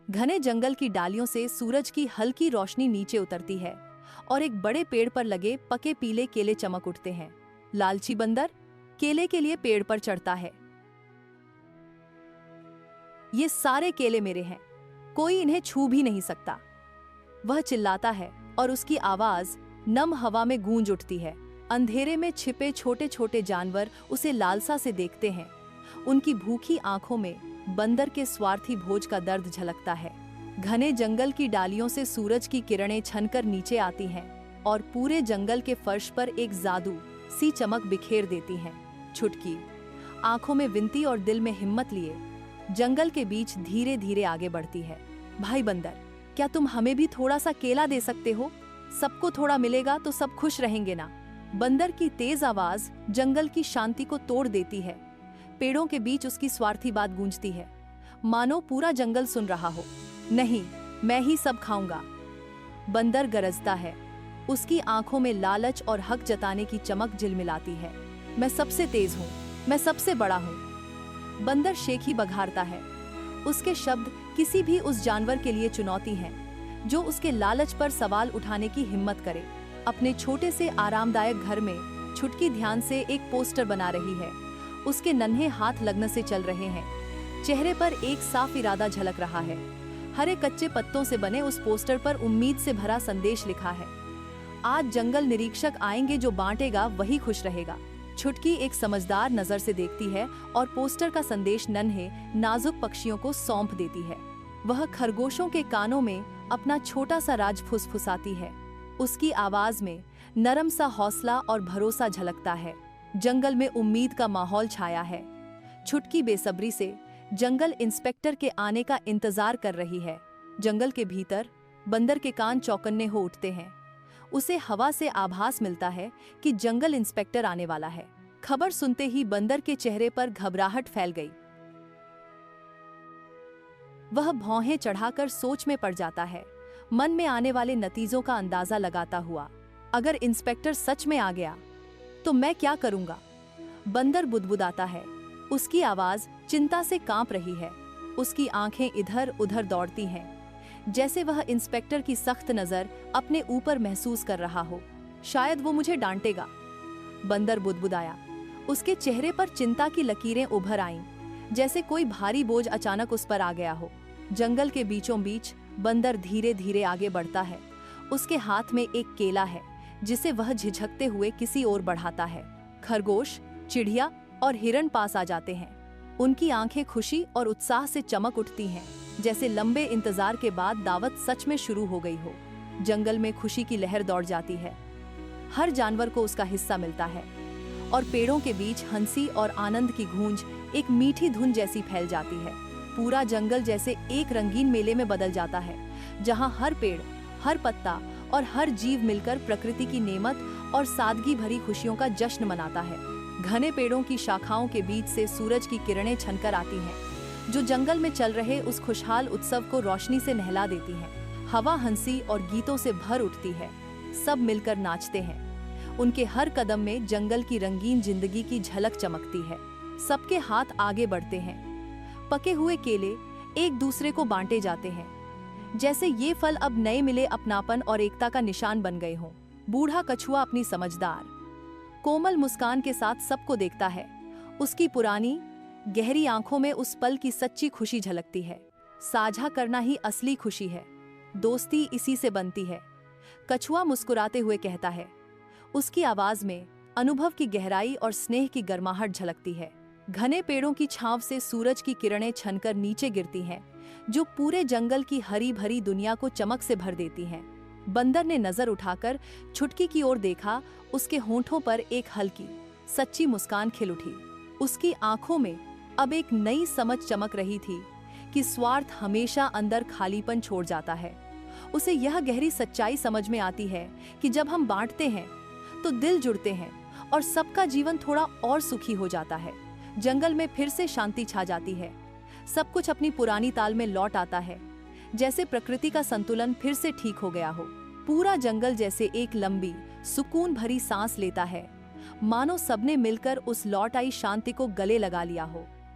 घने जंगल की डालियों से सूरज की हल्की रोशनी नीचे उतरती है और एक बड़े पेड़ पर लगे पके पीले केले चमक उठते हैं। लालची बंदर केले के लिए पेड़ पर चढ़ता है। ये सारे केले मेरे हैं, कोई इन्हें छू भी नहीं सकता, वह चिल्लाता है और उसकी आवाज नम हवा में गूंज उठती है। अंधेरे में छिपे छोटे छोटे जानवर उसे लालसा से देखते हैं। उनकी भूखी आंखों में बंदर के स्वार्थी भोज का दर्द झलकता है। घने जंगल की डालियों से सूरज की किरणें छनकर नीचे आती हैं और पूरे जंगल के फर्श पर एक जादू सी चमक बिखेर देती हैं। छुटकी आंखों में विनती और दिल में हिम्मत लिए जंगल के बीच धीरे धीरे आगे बढ़ती है। भाई बंदर, क्या तुम हमें भी थोड़ा सा केला दे सकते हो? सबको थोड़ा मिलेगा तो सब खुश रहेंगे ना। बंदर की तेज आवाज जंगल की शांति को तोड़ देती है। पेड़ों के बीच उसकी स्वार्थी बात गूंजती है, मानो पूरा जंगल सुन रहा हो। नहीं, मैं ही सब खाऊंगा। बंदर गरजता है, उसकी आंखों में लालच और हक जताने की चमक झिलमिलाती है। मैं सबसे तेज हूँ, मैं सबसे बड़ा हूँ। बंदर शेखी बघारता है। उसके शब्द किसी भी उस जानवर के लिए चुनौती हैं जो उसके लालच पर सवाल उठाने की हिम्मत करे। अपने छोटे से आरामदायक घर में छुटकी ध्यान से एक पोस्टर बना रही है। उसके नन्हे हाथ लगन से चल रहे हैं। चेहरे पर एक साफ इरादा झलक रहा है। हरे कच्चे पत्तों से बने उस पोस्टर पर उम्मीद से भरा संदेश लिखा है, आज जंगल निरीक्षक आएंगे, जो बांटेगा वही खुश रहेगा। छुटकी एक समझदार नजर से देखती है और पोस्टर का संदेश नन्हे नाजुक पक्षियों को सौंप देती है। वह खरगोशों के कानों में अपना छोटा सा राज फुसफुसाती है। उसकी आवाज में नरम सा हौसला और भरोसा झलकता है। जंगल में उम्मीद का माहौल छाया है। छुटकी बेसब्री से जंगल इंस्पेक्टर के आने का इंतजार कर रही है। जंगल के भीतर बंदर के कान चौकन्ने हो उठते हैं। उसे हवा से आभास मिलता है कि जंगल इंस्पेक्टर आने वाला है। खबर सुनते ही बंदर के चेहरे पर घबराहट फैल गई। वह भौहें चढ़ाकर सोच में पड़ जाता है, मन में आने वाले नतीजों का अंदाजा लगाता हुआ। अगर इंस्पेक्टर सच में आ गया तो मैं क्या करूंगा? बंदर बुदबुदाता है। उसकी आवाज चिंता से कांप रही है। उसकी आंखें इधर उधर दौड़ती हैं, जैसे वह इंस्पेक्टर की सख्त नजर अपने ऊपर महसूस कर रहा हो। शायद वो मुझे डांटेगा, बंदर बुदबुदाया। उसके चेहरे पर चिंता की लकीरें उभर आईं, जैसे कोई भारी बोझ अचानक उस पर आ गया हो। जंगल के बीचों बीच बंदर धीरे धीरे आगे बढ़ता है। उसके हाथ में एक केला है जिसे वह झिझकते हुए किसी ओर बढ़ाता है। खरगोश, चिड़िया और हिरण पास आ जाते हैं। उनकी आंखें खुशी और उत्साह से चमक उठती हैं, जैसे लंबे इंतजार के बाद दावत सच में शुरू हो गई हो। जंगल में खुशी की लहर दौड़ जाती है। हर जानवर को उसका हिस्सा मिलता है और पेड़ों के बीच हंसी और आनंद की गूंज एक मीठी धुन जैसी फैल जाती है। पूरा जंगल जैसे एक रंगीन मेले में बदल जाता है, जहां हर पेड़, हर पत्ता और हर जीव मिलकर प्रकृति की नेमत और सादगी भरी खुशियों का जश्न मनाता है। घने पेड़ों की शाखाओं के बीच से सूरज की किरणें छनकर आती हैं, जो जंगल में चल रहे उस खुशहाल उत्सव को रोशनी से नहला देती हैं। हवा हंसी और गीतों से भर उठती है। सब मिलकर नाचते हैं। उनके हर कदम में जंगल की रंगीन जिंदगी की झलक चमकती है। सबके हाथ आगे बढ़ते हैं। पके हुए केले एक दूसरे को बांटे जाते हैं, जैसे ये फल अब नए मिले अपनापन और एकता का निशान बन गए हों। बूढ़ा कछुआ अपनी समझदार कोमल मुस्कान के साथ सबको देखता है। उसकी पुरानी गहरी आंखों में उस पल की सच्ची खुशी झलकती है। साझा करना ही असली खुशी है, दोस्ती इसी से बनती है, कछुआ मुस्कुराते हुए कहता है। उसकी आवाज में अनुभव की गहराई और स्नेह की गर्माहट झलकती है। घने पेड़ों की छांव से सूरज की किरणें छनकर नीचे गिरती हैं, जो पूरे जंगल की हरी भरी दुनिया को चमक से भर देती हैं। बंदर ने नजर उठाकर छुटकी की ओर देखा। उसके होंठों पर एक हल्की सच्ची मुस्कान खिल उठी। उसकी आंखों में अब एक नई समझ चमक रही थी कि स्वार्थ हमेशा अंदर खालीपन छोड़ जाता है। उसे यह गहरी सच्चाई समझ में आती है कि जब हम बांटते हैं तो दिल जुड़ते हैं और सबका जीवन थोड़ा और सुखी हो जाता है। जंगल में फिर से शांति छा जाती है। सब कुछ अपनी पुरानी ताल में लौट आता है, जैसे प्रकृति का संतुलन फिर से ठीक हो गया हो। पूरा जंगल जैसे एक लंबी सुकून भरी सांस लेता है, मानो सबने मिलकर उस लौट आई शांति को गले लगा लिया हो।